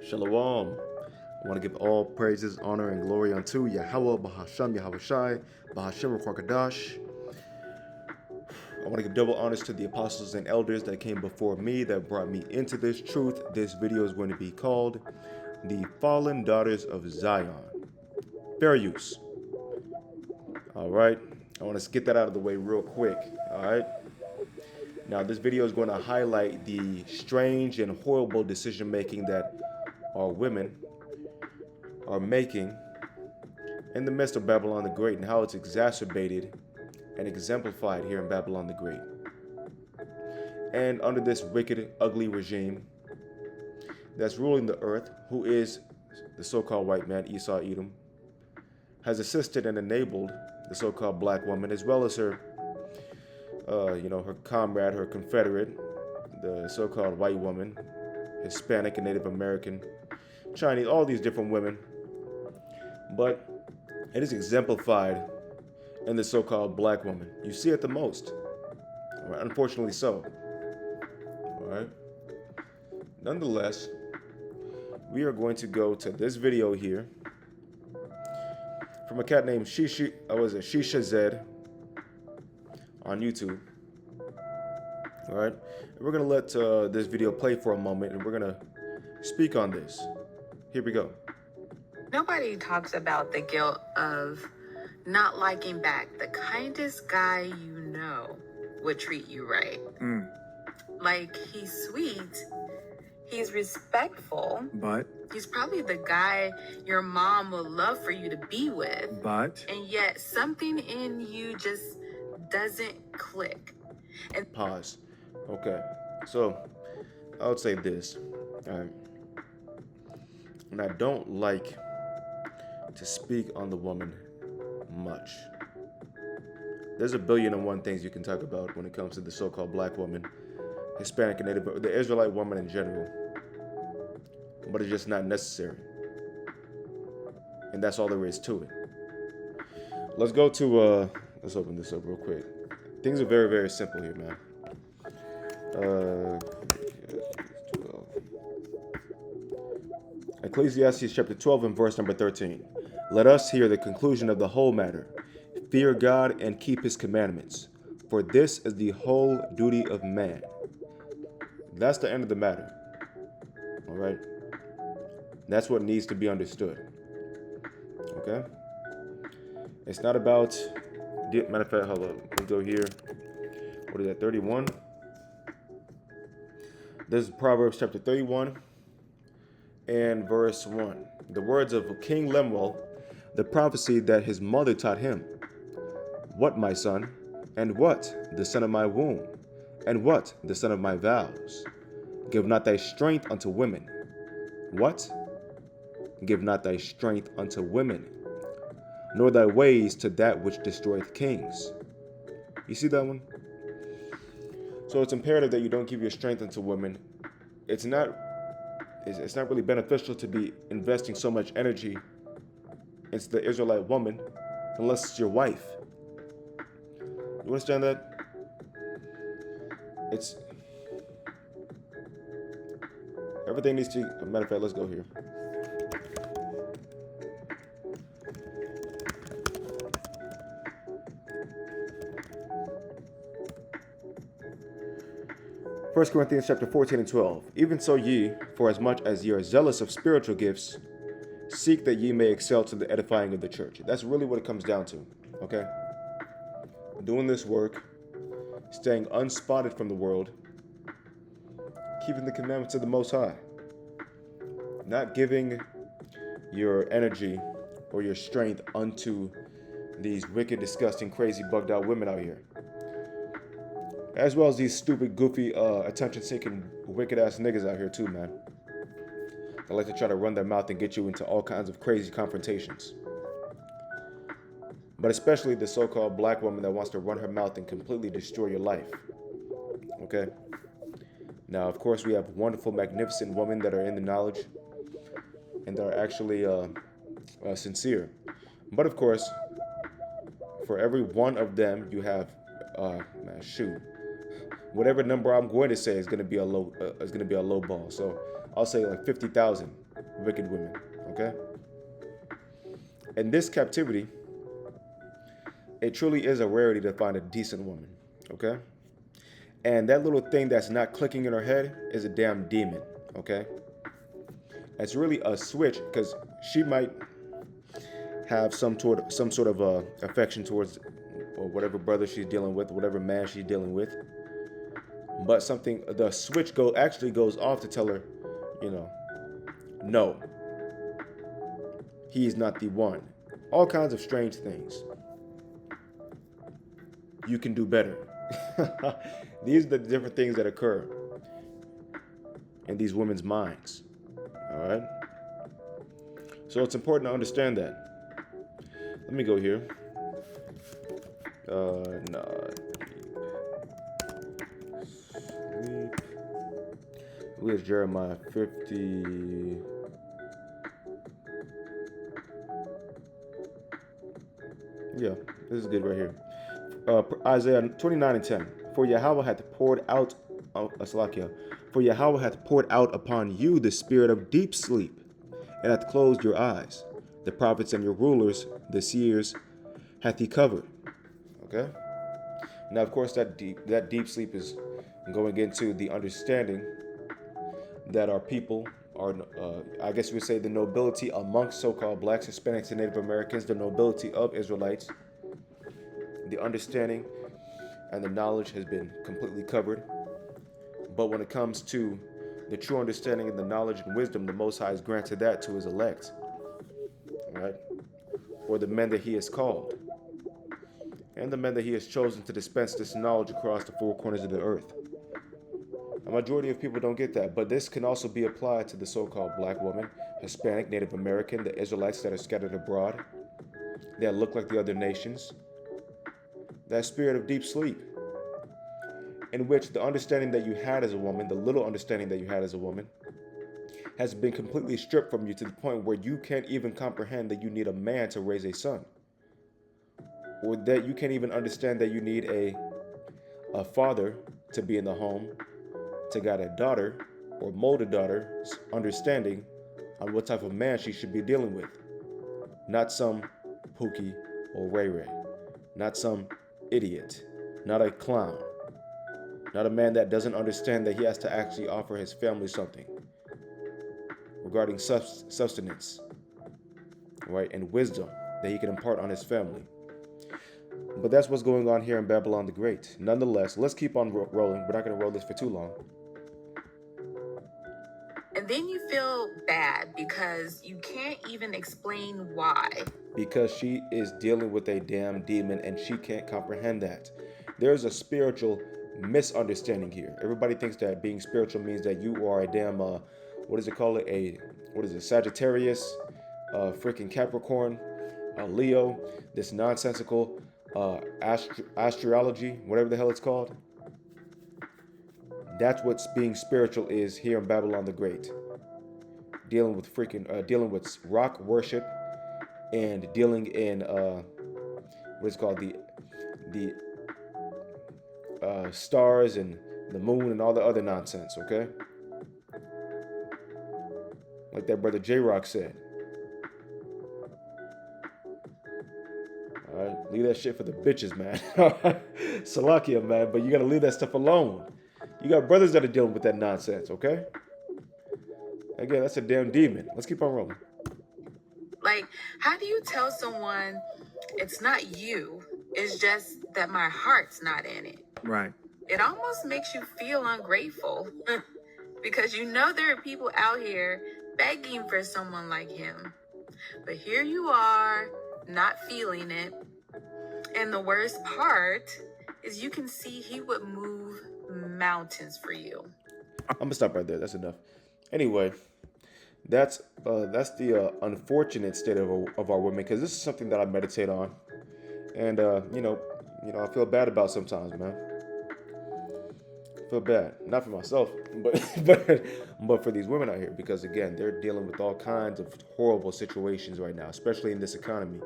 Shalom. I want to give all praises, honor, and glory unto Yahweh, Bahasham, Yahawashi, Bahasham, Kwakadash. I want to give double honors to the apostles and elders that came before me, that brought me into this truth. This video is going to be called The Fallen Daughters of Zion. Fair use. All right. I want to get that out of the way real quick. All right. Now, this video is going to highlight the strange and horrible decision making that our women are making in the midst of Babylon the Great, and how it's exacerbated and exemplified here in Babylon the Great. And under this wicked, ugly regime that's ruling the earth, who is the so-called white man, Esau Edom, has assisted and enabled the so-called black woman, as well as her, her comrade, her confederate, the so-called white woman, Hispanic and Native American, Chinese, all these different women. But it is exemplified in the so-called black woman. You see it the most. All right? Unfortunately so. All right. Nonetheless, we are going to go to this video here from a cat named Shisha Zed on YouTube. All right. And we're going to let this video play for a moment, and we're going to speak on this. Here we go. Nobody talks about the guilt of not liking back. The kindest guy you know would treat you right. Like, he's sweet, he's respectful, But he's probably the guy your mom would love for you to be with. And yet something in you just doesn't click. And Pause. Okay. So, I would say this. All right. And I don't like to speak on the woman much. There's a billion and one things you can talk about when it comes to the so-called black woman, Hispanic and Native, the Israelite woman in general. But it's just not necessary. And that's all there is to it. Let's go to, let's open this up real quick. Things are very, very simple here, man. Ecclesiastes chapter 12 and verse number 13. Let us hear the conclusion of the whole matter. Fear God and keep his commandments, for this is the whole duty of man. That's the end of the matter. All right? That's what needs to be understood. Okay? It's not about, matter of fact, hold on. Let's go here. What is that, 31? This is Proverbs chapter 31 and verse 1. The words of King Lemuel, the prophecy that his mother taught him. What, my son? And what, the son of my womb? And what, the son of my vows? Give not thy strength unto women. What? Give not thy strength unto women, nor thy ways to that which destroyeth kings. You see that one? So it's imperative that you don't give your strength unto women. It's not really beneficial to be investing so much energy into the Israelite woman unless it's your wife. You understand that? It's everything needs to. Matter of fact, let's go here. First Corinthians chapter 14 and 12. Even so ye, for as much as ye are zealous of spiritual gifts, seek that ye may excel to the edifying of the church. That's really what it comes down to. Okay? Doing this work, staying unspotted from the world, keeping the commandments of the Most High, not giving your energy or your strength unto these wicked, disgusting, crazy, bugged out women out here, as well as these stupid, goofy, attention-seeking, wicked-ass niggas out here too, man. They like to try to run their mouth and get you into all kinds of crazy confrontations. But especially the so-called black woman that wants to run her mouth and completely destroy your life. Okay? Now, of course, we have wonderful, magnificent women that are in the knowledge and that are actually sincere. But of course, for every one of them, you have, whatever number I'm going to say is going to be a low ball. So I'll say like 50,000 wicked women. Okay? In this captivity, it truly is a rarity to find a decent woman. Okay? And that little thing that's not clicking in her head is a damn demon. Okay? It's really a switch because she might have some sort of affection towards whatever brother she's dealing with, whatever man she's dealing with. But the switch actually goes off to tell her, no, he's not the one. All kinds of strange things. You can do better. These are the different things that occur in these women's minds. All right. So it's important to understand that. Let me go here. Sleep. Where's Jeremiah 50? Yeah, this is good right here. Isaiah 29:10. For Yahweh hath poured out, For Yahweh hath poured out upon you the spirit of deep sleep, and hath closed your eyes. The prophets and your rulers, the seers, hath he covered. Okay. Now, of course, that deep sleep is going into the understanding that our people are, I guess you would say, the nobility amongst so-called blacks, Hispanics, and Native Americans, the nobility of Israelites. The understanding and the knowledge has been completely covered. But when it comes to the true understanding and the knowledge and wisdom, the Most High has granted that to his elect, right? Or the men that he has called, and the men that he has chosen to dispense this knowledge across the four corners of the earth. A majority of people don't get that, but this can also be applied to the so-called black woman, Hispanic, Native American, the Israelites that are scattered abroad, that look like the other nations. That spirit of deep sleep, in which the understanding that you had as a woman, the little understanding that you had as a woman, has been completely stripped from you to the point where you can't even comprehend that you need a man to raise a son, or that you can't even understand that you need a father to be in the home to guide a daughter or mold a daughter's understanding on what type of man she should be dealing with. Not some Pookie or Ray Ray. Not some idiot. Not a clown. Not a man that doesn't understand that he has to actually offer his family something regarding sustenance, right, and wisdom that he can impart on his family. But that's what's going on here in Babylon the Great. Nonetheless, let's keep on rolling. We're not going to roll this for too long. And then you feel bad because you can't even explain why. Because she is dealing with a damn demon and she can't comprehend that. There's a spiritual misunderstanding here. Everybody thinks that being spiritual means that you are a damn, Sagittarius, freaking Capricorn, Leo, this nonsensical astrology, whatever the hell it's called. That's what being spiritual is here in Babylon the Great. Dealing with rock worship and dealing in what's called the stars and the moon and all the other nonsense, okay? Like that brother J-Rock said. All right, leave that shit for the bitches, man. Salakia, man, but you gotta leave that stuff alone. You got brothers that are dealing with that nonsense, okay? Again, that's a damn demon. Let's keep on rolling. Like, how do you tell someone it's not you, it's just that my heart's not in it? Right. It almost makes you feel ungrateful because you know there are people out here begging for someone like him. But here you are, not feeling it. And the worst part is you can see he would move mountains for you. I'm gonna stop right there. That's enough. Anyway, that's the unfortunate state of our women, because this is something that I meditate on, and I feel bad about sometimes, man. I feel bad, not for myself, but for these women out here, because again, they're dealing with all kinds of horrible situations right now, especially in this economy.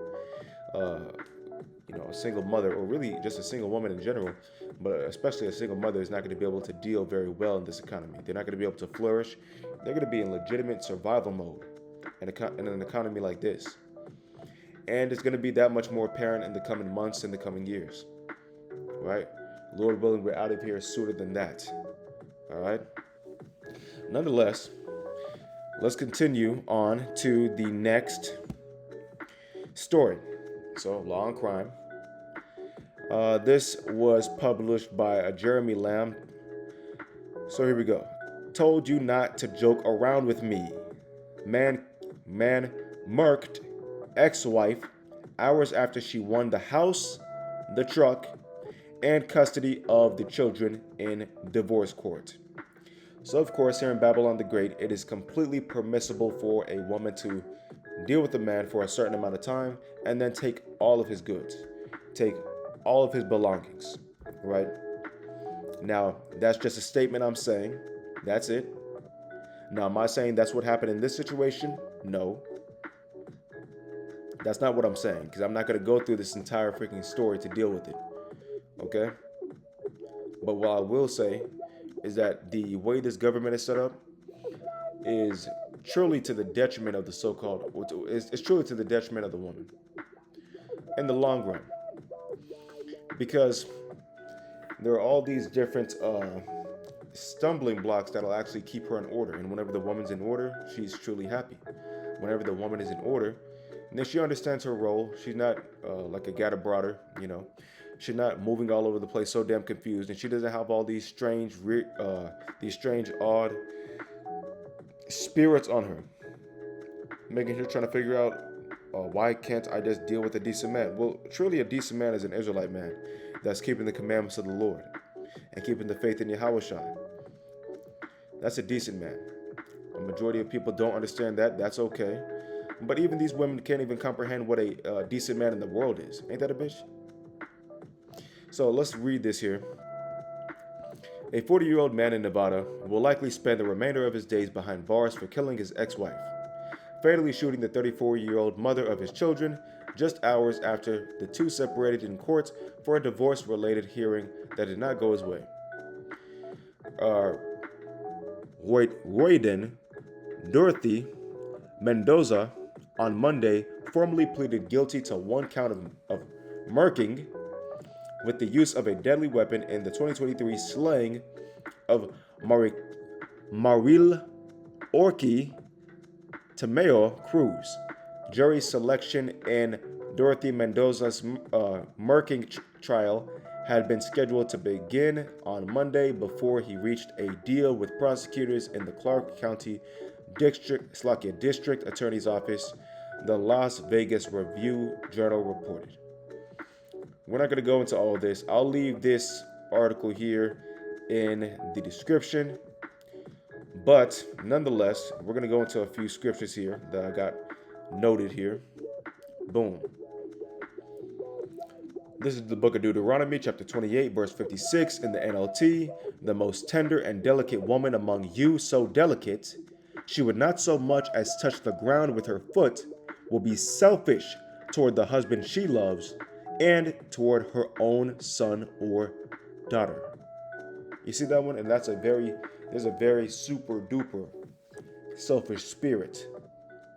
A single mother, or really just a single woman in general, but especially a single mother, is not going to be able to deal very well in this economy. They're not going to be able to flourish. They're going to be in legitimate survival mode. in an economy like this. And it's going to be that much more apparent in the coming months and the coming years. Right? Lord willing, we're out of here sooner than that. All right? Nonetheless, let's continue on to the next story. So, Law and Crime. This was published by Jeremy Lamb. So here we go. Told you not to joke around with me. Man murked ex-wife hours after she won the house, the truck, and custody of the children in divorce court. So of course, here in Babylon the Great, it is completely permissible for a woman to deal with a man for a certain amount of time and then take all of his goods, take all of his belongings, right? Now, that's just a statement I'm saying. That's it. Now, am I saying that's what happened in this situation? No. That's not what I'm saying, because I'm not going to go through this entire freaking story to deal with it. Okay? But what I will say is that the way this government is set up is truly to the detriment of the so-called, it's truly to the detriment of the woman in the long run. Because there are all these different stumbling blocks that'll actually keep her in order. And whenever the woman's in order, she's truly happy. Whenever the woman is in order, then she understands her role. She's not like a Gadabrother, you know. She's not moving all over the place so damn confused. And she doesn't have all these strange, odd spirits on her, making her trying to figure out why can't I just deal with a decent man? Well, truly a decent man is an Israelite man that's keeping the commandments of the Lord and keeping the faith in Yahushua. That's a decent man. A majority of people don't understand that. That's okay. But even these women can't even comprehend what a decent man in the world is. Ain't that a bitch? So let's read this here. A 40-year-old man in Nevada will likely spend the remainder of his days behind bars for killing his ex-wife, fatally shooting the 34-year-old mother of his children just hours after the two separated in court for a divorce-related hearing that did not go his way. Royden Dorothy Mendoza on Monday formally pleaded guilty to one count of murking with the use of a deadly weapon in the 2023 slaying of Maril Orki Tameo Cruz. Jury selection in Dorothy Mendoza's murking trial had been scheduled to begin on Monday before he reached a deal with prosecutors in the Clark County District Attorney's Office, the Las Vegas Review-Journal reported. We're not going to go into all this. I'll leave this article here in the description. But nonetheless, we're going to go into a few scriptures here that I got noted here. Boom. This is the book of Deuteronomy, chapter 28, verse 56 in the NLT. The most tender and delicate woman among you, so delicate, she would not so much as touch the ground with her foot, will be selfish toward the husband she loves and toward her own son or daughter. You see that one? And there's a very super duper selfish spirit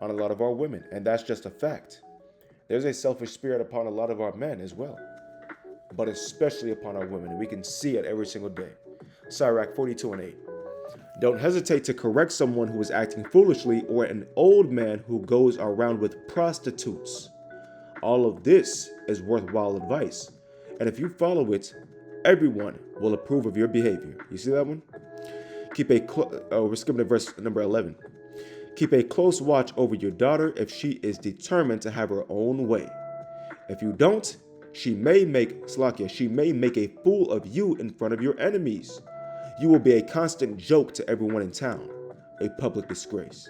on a lot of our women. And that's just a fact. There's a selfish spirit upon a lot of our men as well, but especially upon our women. And we can see it every single day. Sirach 42:8. Don't hesitate to correct someone who is acting foolishly or an old man who goes around with prostitutes. All of this is worthwhile advice. And if you follow it, everyone will approve of your behavior. You see that one? We're skipping to verse number 11. Keep a close watch over your daughter if she is determined to have her own way. If you don't, she may make a fool of you in front of your enemies. You will be a constant joke to everyone in town, a public disgrace.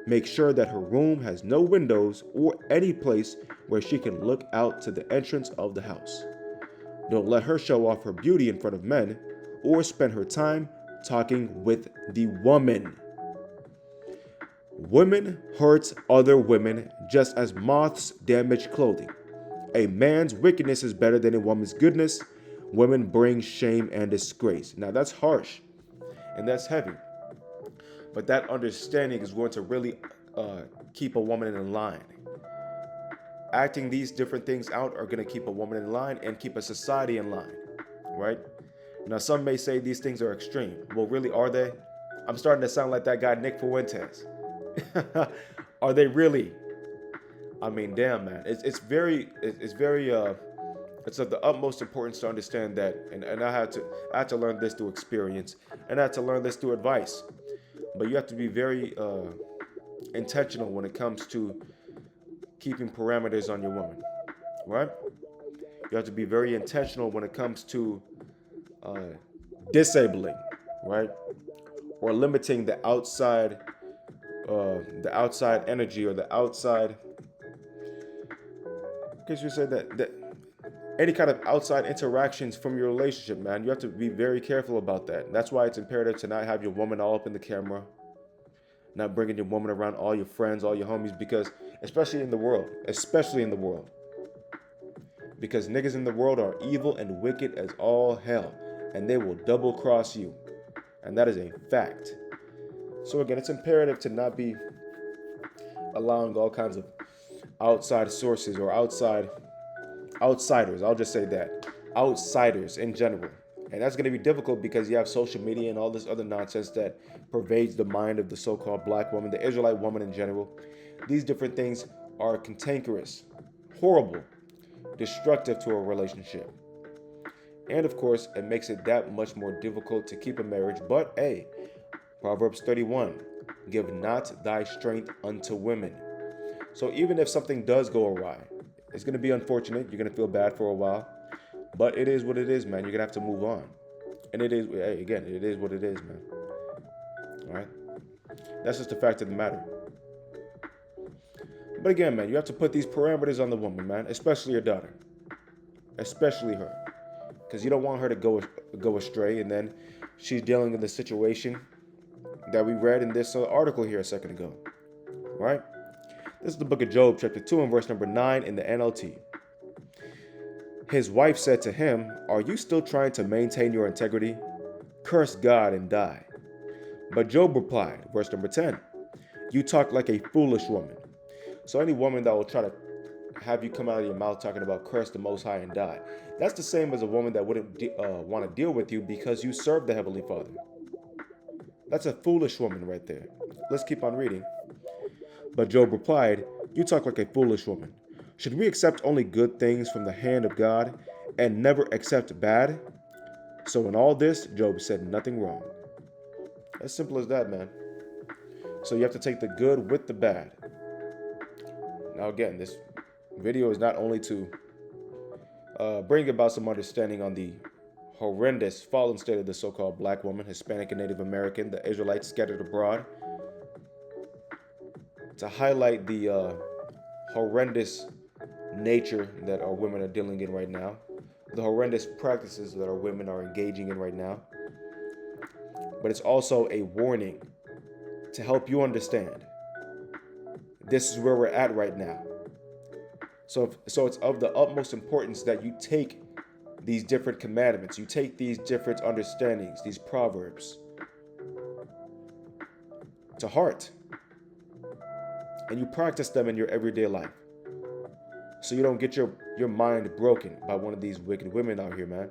Make sure that her room has no windows or any place where she can look out to the entrance of the house. Don't let her show off her beauty in front of men or spend her time talking with the woman. Women hurt other women just as moths damage clothing. A man's wickedness is better than a woman's goodness. Women bring shame and disgrace. Now that's harsh and that's heavy. But that understanding is going to really keep a woman in line. Acting these different things out are going to keep a woman in line and keep a society in line, right? Now, some may say these things are extreme. Well, really, are they? I'm starting to sound like that guy Nick Fuentes. Are they really? I mean, damn, man. It's of the utmost importance to understand that, and I had to learn this through experience, and I had to learn this through advice. But you have to be very intentional when it comes to keeping parameters on your woman, right? You have to be very intentional when it comes to disabling, right, or limiting the outside energy or the outside. Because you said that any kind of outside interactions from your relationship, man, you have to be very careful about that. And that's why it's imperative to not have your woman all up in the camera, not bringing your woman around all your friends, all your homies, because especially in the world, because niggas in the world are evil and wicked as all hell, and they will double cross you, and that is a fact. So again, it's imperative to not be allowing all kinds of outside sources or outsiders, I'll just say that, outsiders in general. And that's going to be difficult because you have social media and all this other nonsense that pervades the mind of the so-called black woman, the Israelite woman in general. These different things are cantankerous, horrible, destructive to a relationship. And of course, it makes it that much more difficult to keep a marriage. But hey, Proverbs 31, give not thy strength unto women. So even if something does go awry, it's going to be unfortunate. You're going to feel bad for a while. But it is what it is, man. You're going to have to move on. And it is, hey, again, it is what it is, man. All right? That's just the fact of the matter. But again, man, you have to put these parameters on the woman, man, especially your daughter. Especially her. Because you don't want her to go astray, and then she's dealing with the situation that we read in this article here a second ago. Right? This is the book of Job, chapter 2, and verse number 9 in the NLT. His wife said to him, "Are you still trying to maintain your integrity? Curse God and die." But Job replied, verse number 10, "You talk like a foolish woman." So any woman that will try to have you come out of your mouth talking about curse the Most High and die, that's the same as a woman that wouldn't want to deal with you because you serve the Heavenly Father. That's a foolish woman right there. Let's keep on reading. But Job replied, "You talk like a foolish woman. Should we accept only good things from the hand of God and never accept bad?" So in all this, Job said nothing wrong. As simple as that, man. So you have to take the good with the bad. Now again, this video is not only to bring about some understanding on the horrendous fallen state of the so-called black woman, Hispanic and Native American, the Israelites scattered abroad, to highlight the horrendous nature that our women are dealing in right now, the horrendous practices that our women are engaging in right now. But it's also a warning to help you understand this is where we're at right now. So it's of the utmost importance that you take these different commandments, you take these different understandings, these proverbs to heart, and you practice them in your everyday life, so you don't get your mind broken by one of these wicked women out here, man.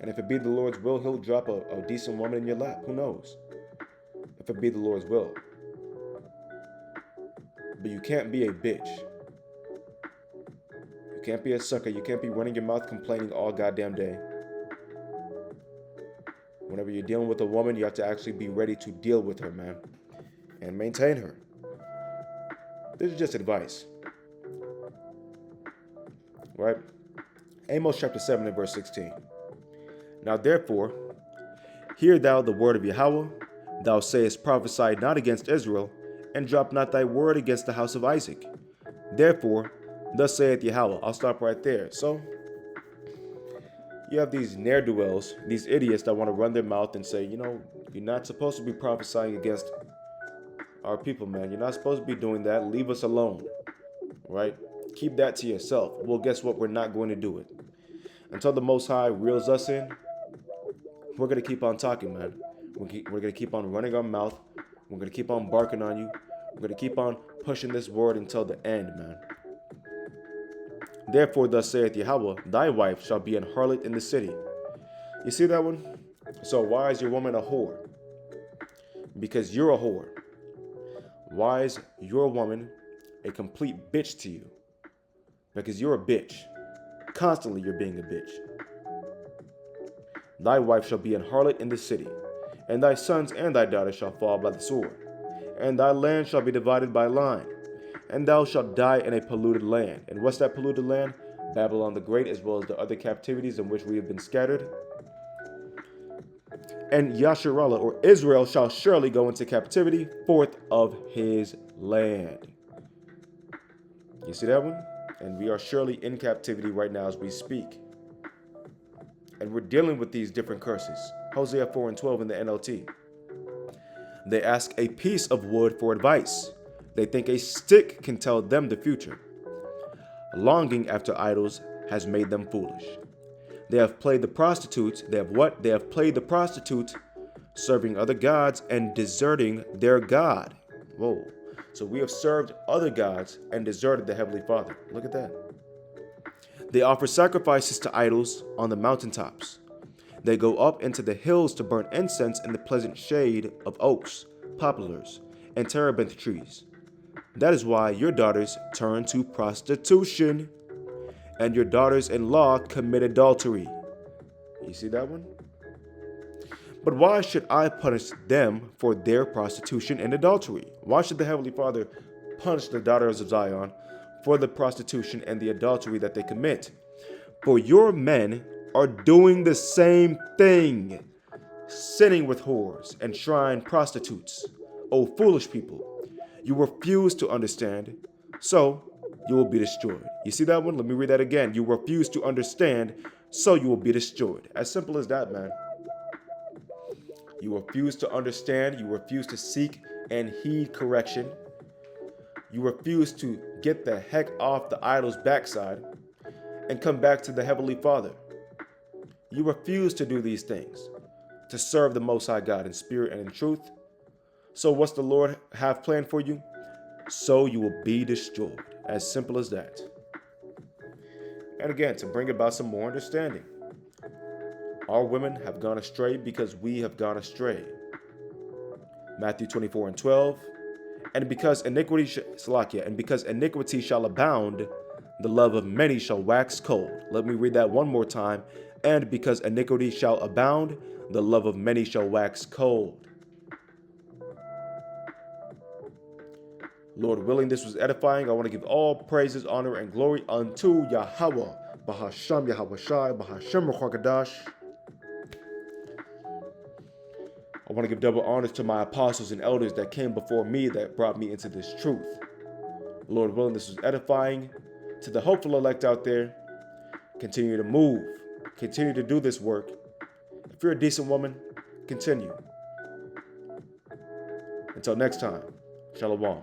And if it be the Lord's will, he'll drop a decent woman in your lap. Who knows? If it be the Lord's will. But you can't be a bitch. You can't be a sucker. You can't be running your mouth complaining all goddamn day. Whenever you're dealing with a woman, you have to actually be ready to deal with her, man. And maintain her. This is just advice. Right? Amos chapter 7 and verse 16. Now therefore, hear thou the word of Yahweh. Thou sayest, prophesy not against Israel, and drop not thy word against the house of Isaac. Therefore, thus saith Yahweh. I'll stop right there. So, you have these ne'er-do-wells, these idiots that want to run their mouth and say, you're not supposed to be prophesying against our people, man. You're not supposed to be doing that. Leave us alone, right? Keep that to yourself. Well, guess what? We're not going to do it. Until the Most High reels us in, we're going to keep on talking, man. We're going to keep on running our mouth, We're going to keep on barking on you. We're going to keep on pushing this word until the end, man. Therefore, thus saith Yahweh, thy wife shall be an harlot in the city. You see that one? So why is your woman a whore? Because you're a whore. Why is your woman a complete bitch to you? Because you're a bitch. Constantly you're being a bitch. Thy wife shall be an harlot in the city, and thy sons and thy daughters shall fall by the sword, and thy land shall be divided by line, and thou shalt die in a polluted land. And what's that polluted land? Babylon the Great, as well as the other captivities in which we have been scattered. And Yasharallah, or Israel, shall surely go into captivity forth of his land. You see that one? And we are surely in captivity right now as we speak. And we're dealing with these different curses. Hosea 4:12 in the NLT. They ask a piece of wood for advice. They think a stick can tell them the future. Longing after idols has made them foolish. They have played the prostitutes. They have what? They have played the prostitute, serving other gods and deserting their God. Whoa. So we have served other gods and deserted the Heavenly Father. Look at that. They offer sacrifices to idols on the mountaintops. They go up into the hills to burn incense in the pleasant shade of oaks, poplars, and terebinth trees. That is why your daughters turn to prostitution, and your daughters-in-law commit adultery. You see that one? But why should I punish them for their prostitution and adultery? Why should the Heavenly Father punish the daughters of Zion for the prostitution and the adultery that they commit? For your men are doing the same thing, sinning with whores and shrine prostitutes. O foolish people, you refuse to understand, so you will be destroyed. You see that one? Let me read that again. You refuse to understand, so you will be destroyed. As simple as that, man. You refuse to understand. You refuse to seek and heed correction. You refuse to get the heck off the idol's backside and come back to the Heavenly Father. You refuse to do these things, to serve the Most High God in spirit and in truth. So what's the Lord have planned for you? So you will be destroyed. As simple as that. And again, to bring about some more understanding. Our women have gone astray because we have gone astray. Matthew 24:12. And because iniquity shall abound, the love of many shall wax cold. Let me read that one more time. And because iniquity shall abound, the love of many shall wax cold. Lord willing, this was edifying. I want to give all praises, honor, and glory unto Yahweh, Bahasham Yahweh Shai, Bahasham Ruach. I want to give double honors to my apostles and elders that came before me that brought me into this truth. Lord willing, this was edifying. To the hopeful elect out there, continue to move. Continue to do this work. If you're a decent woman, continue. Until next time, Shalom.